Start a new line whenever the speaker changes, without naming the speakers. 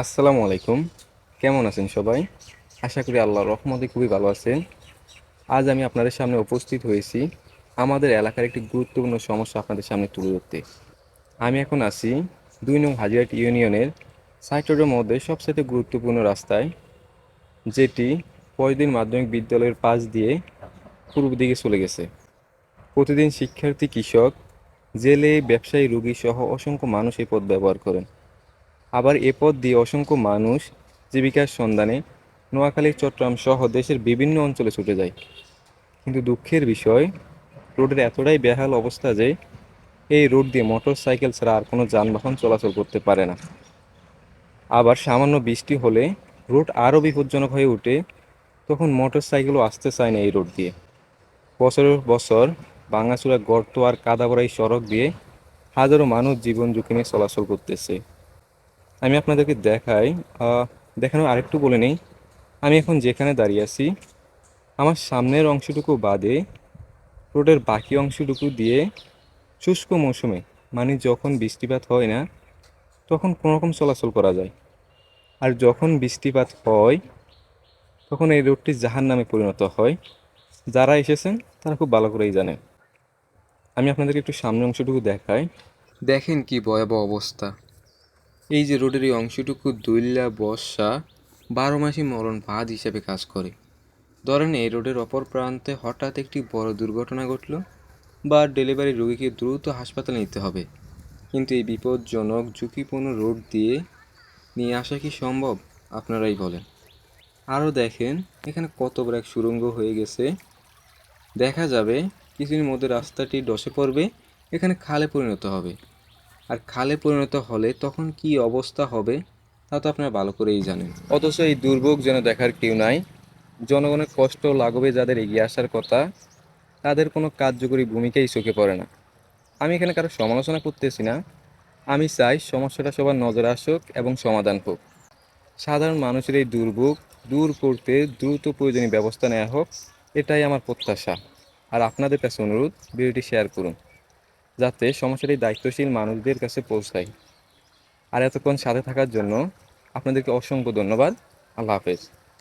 আসসালামু আলাইকুম। কেমন আছেন সবাই? আশা করি আল্লাহর রহমতে খুবই ভালো আছেন। আজ আমি আপনাদের সামনে উপস্থিত হয়েছি আমাদের এলাকার একটি গুরুত্বপূর্ণ সমস্যা আপনাদের সামনে তুলে ধরতে। আমি এখন আছি ২ নং হাজিরহাট ইউনিয়নের সাইট রোডের মধ্যে সবচেয়ে গুরুত্বপূর্ণ রাস্তায়, যেটি ফয়জুদ্দিন মাধ্যমিক বিদ্যালয়ের পাশ দিয়ে পূর্ব দিকে চলে গেছে। প্রতিদিন শিক্ষার্থী, কৃষক, জেলে, ব্যবসায়ী, রোগী সহ অসংখ্য মানুষ এই পথ ব্যবহার করেন। আবার এ পথ দিয়ে অসংখ্য মানুষ জীবিকার সন্ধানে নোয়াখালী, চট্টগ্রাম সহ দেশের বিভিন্ন অঞ্চলে ছুটে যায়। কিন্তু দুঃখের বিষয়, রোডের এতটাই বেহাল অবস্থা যে এই রোড দিয়ে মোটর সাইকেল ছাড়া আর কোনো যানবাহন চলাচল করতে পারে না। আবার সামান্য বৃষ্টি হলে রোড আরও বিপজ্জনক হয়ে ওঠে। তখন মোটর সাইকেলও আসতে চায় না এই রোড দিয়ে। বছরের বছর ভাঙাচোরা গর্ত আর কাদাভরা এই সড়ক দিয়ে হাজারো মানুষ জীবন ঝুঁকি নিয়ে চলাচল করতেছে। আমি আপনাদেরকে দেখানোর আরেকটু বলে নেই। আমি এখন যেখানে দাঁড়িয়ে আছি, আমার সামনের অংশটুকু বাদে রোডের বাকি অংশটুকু দিয়ে শুষ্ক মৌসুমে, মানে যখন বৃষ্টিপাত হয় না, তখন কোনোরকম চলাচল করা যায়। আর যখন বৃষ্টিপাত হয় তখন এই রোডটি জাহান্নামে পরিণত হয়। যারা এসেছেন তারা খুব ভালো করেই জানেন। আমি আপনাদেরকে একটু সামনের অংশটুকু দেখাই। দেখেন কি ভয়াবহ অবস্থা। এই যে রোডের এই অংশটুকু দৈল্যা বর্ষা 12 মাসই মরণ ফাঁদ হিসেবে কাজ করে। ধরেন এই রোডের অপর প্রান্তে হঠাৎ একটি বড় দুর্ঘটনা ঘটল, বা ডেলিভারি রোগীকে দ্রুত হাসপাতালে নিতে হবে, কিন্তু এই বিপজ্জনক ঝুঁকিপূর্ণ রোড দিয়ে নিয়ে আসা কি সম্ভব? আপনারাই বলেন। আরও দেখেন, এখানে কত বড় এক সুড়ঙ্গ হয়ে গেছে। দেখা যাবে কিছুদিনের মধ্যে রাস্তাটি ধসে পড়বে, এখানে খালে পরিণত হবে। আর খালে পরিণত হলে তখন কি অবস্থা হবে তা তো আপনারা ভালো করেই জানেন। অথচ এই দুর্ভোগ যেন দেখার কেউ নাই। জনগণের কষ্ট লাঘবে যাদের এগিয়ে আসার কথা, তাদের কোনো কার্যকরী ভূমিকাই চোখে পড়ে না। আমি এখানে কারো সমালোচনা করতেছি না। আমি চাই সমস্যাটা সবার নজরে আসুক এবং সমাধান হোক। সাধারণ মানুষের এই দুর্ভোগ দূর করতে দ্রুত প্রয়োজনীয় ব্যবস্থা নেওয়া হোক, এটাই আমার প্রত্যাশা। আর আপনাদের কাছে অনুরোধ, ভিডিওটি শেয়ার করুন যাতে সমস্যাটি দায়িত্বশীল মানুষদের কাছে পৌঁছায়। আর এতক্ষণ সাথে থাকার জন্য আপনাদেরকে অসংখ্য ধন্যবাদ। আল্লাহ হাফেজ।